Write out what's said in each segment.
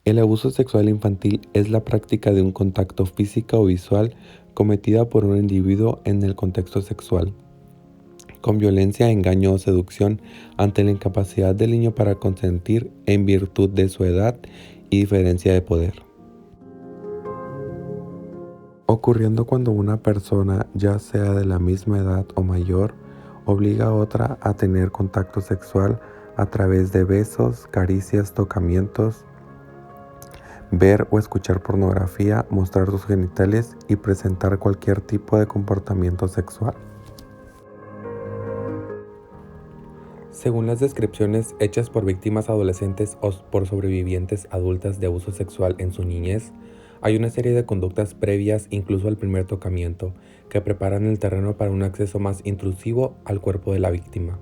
El abuso sexual infantil es la práctica de un contacto físico o visual cometida por un individuo en el contexto sexual, con violencia, engaño o seducción ante la incapacidad del niño para consentir en virtud de su edad y diferencia de poder. Ocurriendo cuando una persona, ya sea de la misma edad o mayor, obliga a otra a tener contacto sexual a través de besos, caricias, tocamientos, ver o escuchar pornografía, mostrar sus genitales y presentar cualquier tipo de comportamiento sexual. Según las descripciones hechas por víctimas adolescentes o por sobrevivientes adultas de abuso sexual en su niñez, hay una serie de conductas previas incluso al primer tocamiento que preparan el terreno para un acceso más intrusivo al cuerpo de la víctima.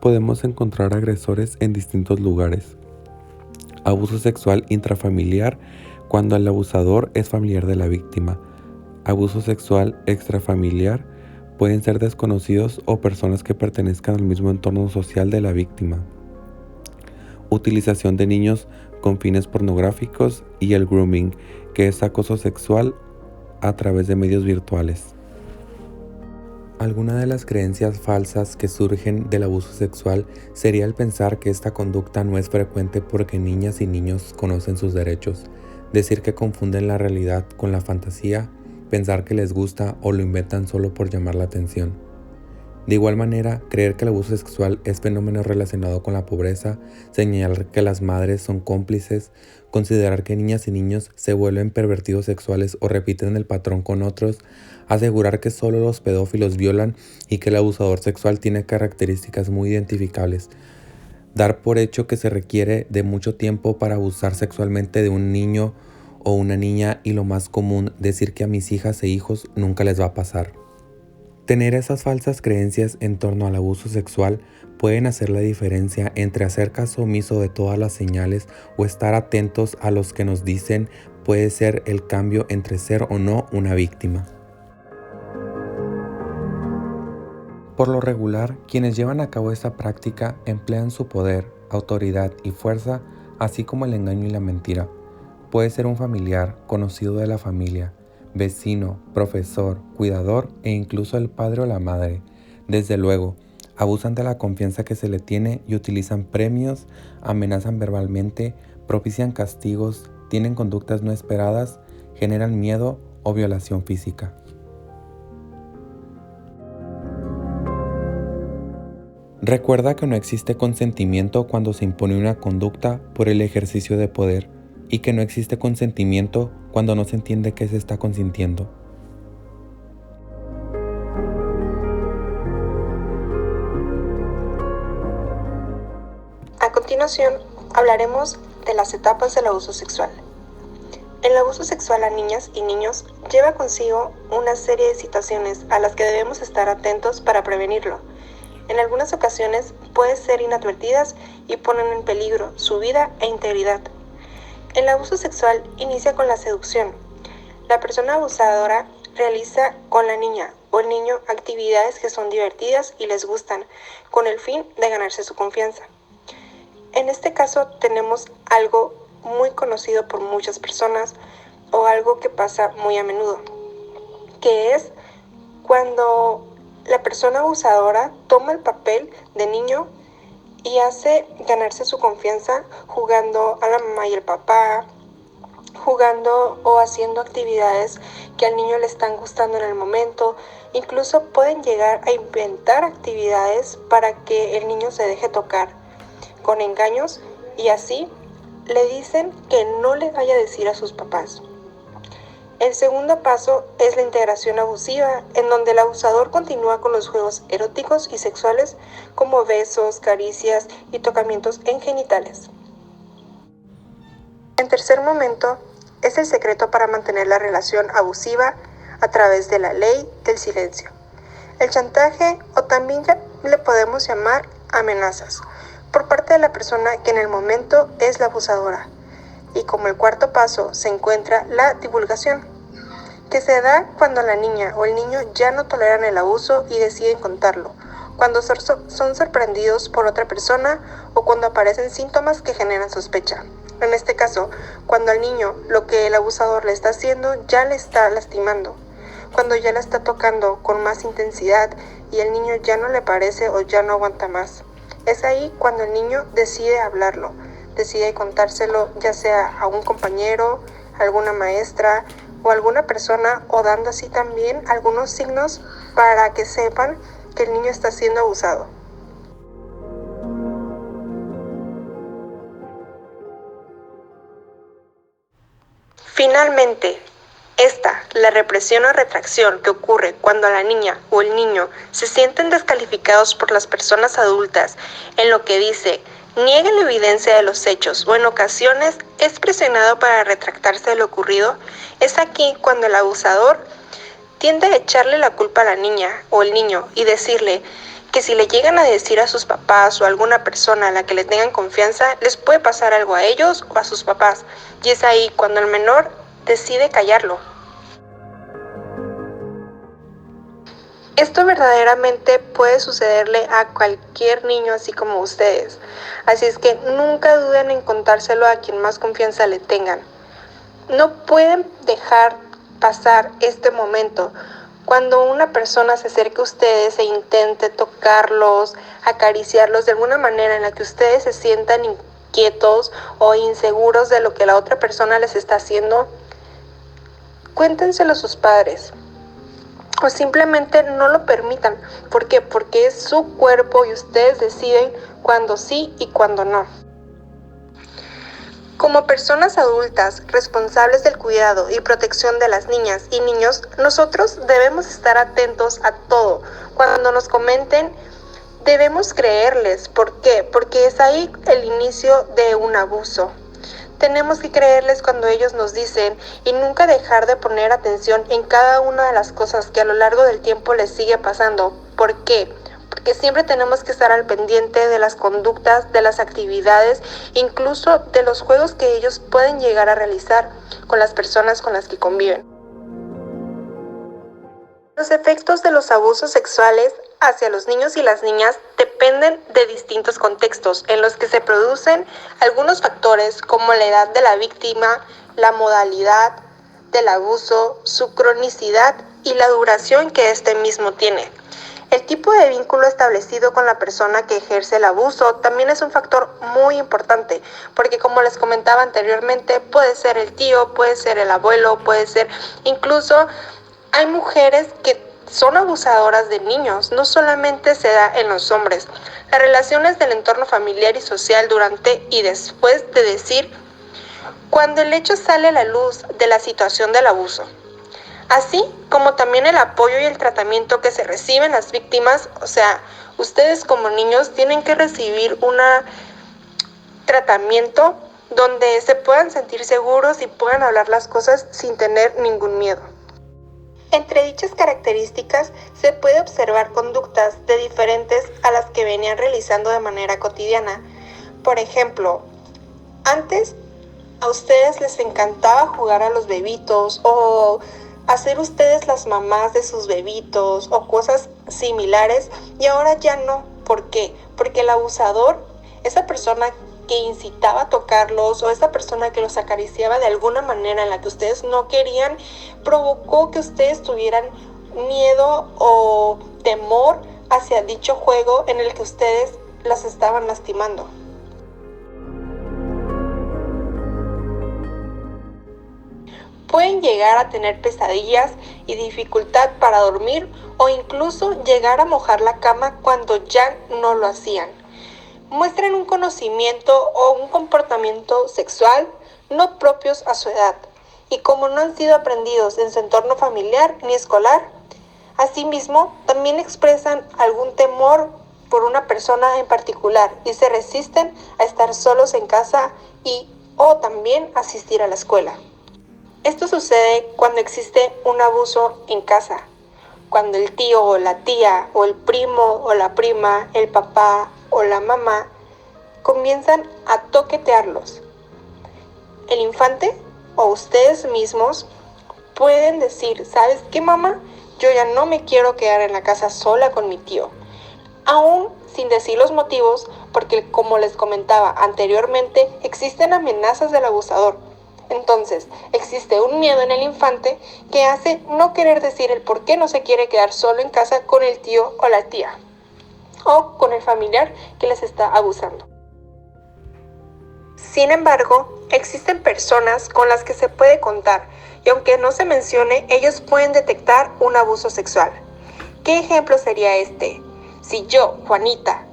Podemos encontrar agresores en distintos lugares. Abuso sexual intrafamiliar cuando el abusador es familiar de la víctima. Abuso sexual extrafamiliar pueden ser desconocidos o personas que pertenezcan al mismo entorno social de la víctima. Utilización de niños con fines pornográficos y el grooming, que es acoso sexual a través de medios virtuales. Alguna de las creencias falsas que surgen del abuso sexual sería el pensar que esta conducta no es frecuente porque niñas y niños conocen sus derechos, decir que confunden la realidad con la fantasía, pensar que les gusta o lo inventan solo por llamar la atención. De igual manera, creer que el abuso sexual es fenómeno relacionado con la pobreza, señalar que las madres son cómplices, considerar que niñas y niños se vuelven pervertidos sexuales o repiten el patrón con otros, asegurar que solo los pedófilos violan y que el abusador sexual tiene características muy identificables, dar por hecho que se requiere de mucho tiempo para abusar sexualmente de un niño o una niña y lo más común, decir que a mis hijas e hijos nunca les va a pasar. Tener esas falsas creencias en torno al abuso sexual pueden hacer la diferencia entre hacer caso omiso de todas las señales o estar atentos a los que nos dicen puede ser el cambio entre ser o no una víctima. Por lo regular, quienes llevan a cabo esta práctica emplean su poder, autoridad y fuerza, así como el engaño y la mentira. Puede ser un familiar, conocido de la familia, vecino, profesor, cuidador e incluso el padre o la madre. Desde luego, abusan de la confianza que se le tiene y utilizan premios, amenazan verbalmente, propician castigos, tienen conductas no esperadas, generan miedo o violación física. Recuerda que no existe consentimiento cuando se impone una conducta por el ejercicio de poder y que no existe consentimiento cuando no se entiende qué se está consintiendo. A continuación, hablaremos de las etapas del abuso sexual. El abuso sexual a niñas y niños lleva consigo una serie de situaciones a las que debemos estar atentos para prevenirlo. En algunas ocasiones pueden ser inadvertidas y ponen en peligro su vida e integridad. El abuso sexual inicia con la seducción. La persona abusadora realiza con la niña o el niño actividades que son divertidas y les gustan, con el fin de ganarse su confianza. En este caso tenemos algo muy conocido por muchas personas o algo que pasa muy a menudo, que es cuando la persona abusadora toma el papel de niño y hace ganarse su confianza jugando a la mamá y el papá, jugando o haciendo actividades que al niño le están gustando en el momento. Incluso pueden llegar a inventar actividades para que el niño se deje tocar con engaños y así le dicen que no le vaya a decir a sus papás. El segundo paso es la integración abusiva, en donde el abusador continúa con los juegos eróticos y sexuales como besos, caricias y tocamientos en genitales. En tercer momento, es el secreto para mantener la relación abusiva a través de la ley del silencio. El chantaje, o también le podemos llamar amenazas, por parte de la persona que en el momento es la abusadora. Y como el cuarto paso se encuentra la divulgación, que se da cuando la niña o el niño ya no toleran el abuso y deciden contarlo, cuando son sorprendidos por otra persona o cuando aparecen síntomas que generan sospecha. En este caso, cuando al niño lo que el abusador le está haciendo ya le está lastimando, cuando ya la está tocando con más intensidad y el niño ya no le parece o ya no aguanta más. Es ahí cuando el niño decide hablarlo, decide contárselo ya sea a un compañero, a alguna maestra o a alguna persona, o dando así también algunos signos para que sepan que el niño está siendo abusado. Finalmente, la represión o retracción que ocurre cuando la niña o el niño se sienten descalificados por las personas adultas en lo que dice, niega la evidencia de los hechos o en ocasiones es presionado para retractarse de lo ocurrido, es aquí cuando el abusador tiende a echarle la culpa a la niña o el niño y decirle que si le llegan a decir a sus papás o a alguna persona a la que le tengan confianza, les puede pasar algo a ellos o a sus papás. Y es ahí cuando el menor decide callarlo. Esto verdaderamente puede sucederle a cualquier niño así como ustedes. Así es que nunca duden en contárselo a quien más confianza le tengan. No pueden dejar pasar este momento. Cuando una persona se acerque a ustedes e intente tocarlos, acariciarlos de alguna manera en la que ustedes se sientan inquietos o inseguros de lo que la otra persona les está haciendo, cuéntenselo a sus padres. O simplemente no lo permitan. ¿Por qué? Porque es su cuerpo y ustedes deciden cuándo sí y cuándo no. Como personas adultas responsables del cuidado y protección de las niñas y niños, nosotros debemos estar atentos a todo. Cuando nos comenten, debemos creerles. ¿Por qué? Porque es ahí el inicio de un abuso. Tenemos que creerles cuando ellos nos dicen y nunca dejar de poner atención en cada una de las cosas que a lo largo del tiempo les sigue pasando. ¿Por qué? Porque siempre tenemos que estar al pendiente de las conductas, de las actividades, incluso de los juegos que ellos pueden llegar a realizar con las personas con las que conviven. Los efectos de los abusos sexuales hacia los niños y las niñas dependen de distintos contextos en los que se producen algunos factores como la edad de la víctima, la modalidad del abuso, su cronicidad y la duración que este mismo tiene. El tipo de vínculo establecido con la persona que ejerce el abuso también es un factor muy importante, porque como les comentaba anteriormente, puede ser el tío, puede ser el abuelo, puede ser incluso hay mujeres que son abusadoras de niños, no solamente se da en los hombres. Las relaciones del entorno familiar y social durante y después de decir, cuando el hecho sale a la luz de la situación del abuso. Así como también el apoyo y el tratamiento que se reciben las víctimas, o sea, ustedes como niños tienen que recibir un tratamiento donde se puedan sentir seguros y puedan hablar las cosas sin tener ningún miedo. Entre dichas características se puede observar conductas de diferentes a las que venían realizando de manera cotidiana. Por ejemplo, antes a ustedes les encantaba jugar a los bebitos o hacer ustedes las mamás de sus bebitos o cosas similares y ahora ya no. ¿Por qué? Porque el abusador, esa persona que incitaba a tocarlos o esa persona que los acariciaba de alguna manera en la que ustedes no querían, provocó que ustedes tuvieran miedo o temor hacia dicho juego en el que ustedes las estaban lastimando. Pueden llegar a tener pesadillas y dificultad para dormir o incluso llegar a mojar la cama cuando ya no lo hacían. Muestran un conocimiento o un comportamiento sexual no propios a su edad y como no han sido aprendidos en su entorno familiar ni escolar, asimismo también expresan algún temor por una persona en particular y se resisten a estar solos en casa o también asistir a la escuela. Esto sucede cuando existe un abuso en casa, cuando el tío o la tía o el primo o la prima, el papá o la mamá comienzan a toquetearlos. El infante o ustedes mismos pueden decir, ¿sabes qué, mamá? Yo ya no me quiero quedar en la casa sola con mi tío. aún sin decir los motivos, porque como les comentaba anteriormente, existen amenazas del abusador. Entonces, existe un miedo en el infante que hace no querer decir el por qué no se quiere quedar solo en casa con el tío o la tía, o con el familiar que les está abusando. Sin embargo, existen personas con las que se puede contar, y aunque no se mencione, ellos pueden detectar un abuso sexual. ¿Qué ejemplo sería este? Si yo, Juanita,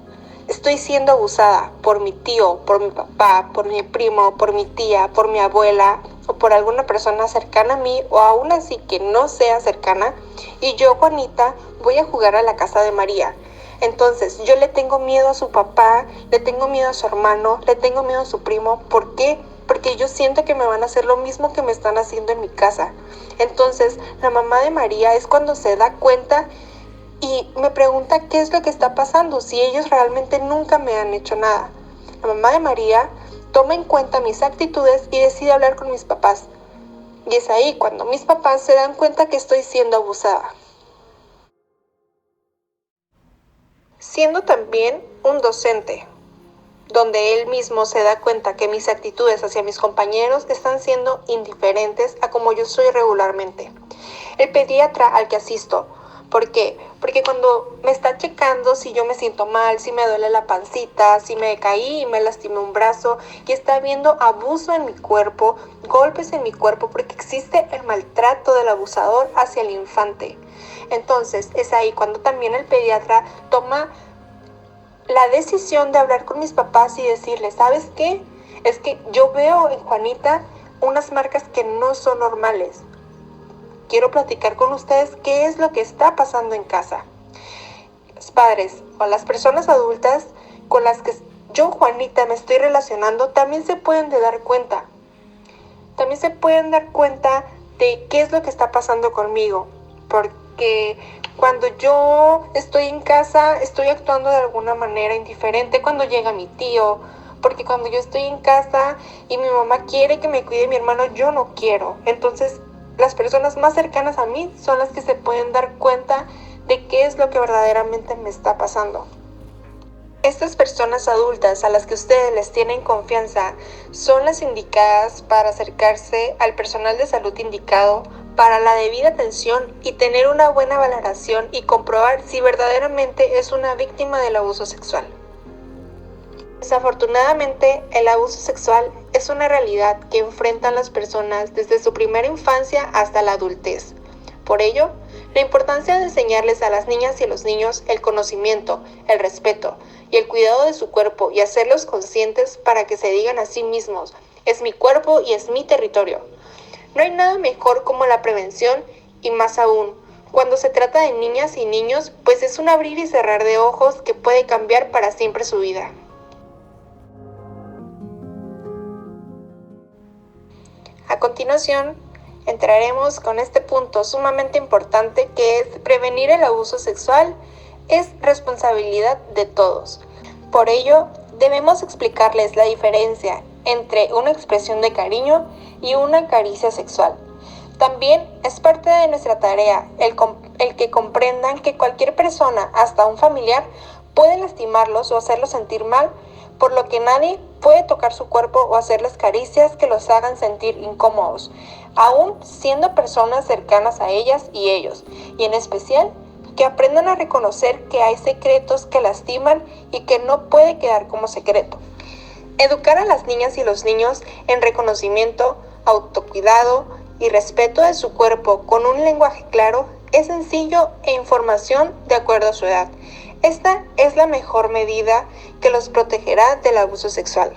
estoy siendo abusada por mi tío, por mi papá, por mi primo, por mi tía, por mi abuela o por alguna persona cercana a mí o aún así que no sea cercana, y yo, Juanita, voy a jugar a la casa de María. Entonces yo le tengo miedo a su papá, le tengo miedo a su hermano, le tengo miedo a su primo. ¿Por qué? Porque yo siento que me van a hacer lo mismo que me están haciendo en mi casa. Entonces la mamá de María es cuando se da cuenta y me pregunta qué es lo que está pasando, si ellos realmente nunca me han hecho nada. La mamá de María toma en cuenta mis actitudes y decide hablar con mis papás. Y es ahí cuando mis papás se dan cuenta que estoy siendo abusada. Siendo también un docente, donde él mismo se da cuenta que mis actitudes hacia mis compañeros están siendo indiferentes a como yo soy regularmente. El pediatra al que asisto. ¿Por qué? Porque cuando me está checando si yo me siento mal, si me duele la pancita, si me caí y me lastimé un brazo, y está viendo abuso en mi cuerpo, golpes en mi cuerpo, porque existe el maltrato del abusador hacia el infante. Entonces es ahí cuando también el pediatra toma la decisión de hablar con mis papás y decirles, ¿sabes qué? Es que yo veo en Juanita unas marcas que no son normales. Quiero platicar con ustedes qué es lo que está pasando en casa. Los padres o las personas adultas con las que yo, Juanita, me estoy relacionando, también se pueden dar cuenta. También se pueden dar cuenta de qué es lo que está pasando conmigo. Porque cuando yo estoy en casa, estoy actuando de alguna manera indiferente cuando llega mi tío. Porque cuando yo estoy en casa y mi mamá quiere que me cuide mi hermano, yo no quiero. Entonces, las personas más cercanas a mí son las que se pueden dar cuenta de qué es lo que verdaderamente me está pasando. Estas personas adultas a las que ustedes les tienen confianza son las indicadas para acercarse al personal de salud indicado para la debida atención y tener una buena valoración y comprobar si verdaderamente es una víctima del abuso sexual. Desafortunadamente, el abuso sexual es una realidad que enfrentan las personas desde su primera infancia hasta la adultez. Por ello, la importancia de enseñarles a las niñas y a los niños el conocimiento, el respeto y el cuidado de su cuerpo y hacerlos conscientes para que se digan a sí mismos, es mi cuerpo y es mi territorio. No hay nada mejor como la prevención y más aún, cuando se trata de niñas y niños, pues es un abrir y cerrar de ojos que puede cambiar para siempre su vida. A continuación, entraremos con este punto sumamente importante que es prevenir el abuso sexual es responsabilidad de todos. Por ello, debemos explicarles la diferencia entre una expresión de cariño y una caricia sexual. También es parte de nuestra tarea el que comprendan que cualquier persona, hasta un familiar, puede lastimarlos o hacerlos sentir mal, por lo que nadie puede tocar su cuerpo o hacerles caricias que los hagan sentir incómodos, aún siendo personas cercanas a ellas y ellos, y en especial que aprendan a reconocer que hay secretos que lastiman y que no puede quedar como secreto. Educar a las niñas y los niños en reconocimiento, autocuidado y respeto de su cuerpo con un lenguaje claro es sencillo e información de acuerdo a su edad. Esta es la mejor medida que los protegerá del abuso sexual.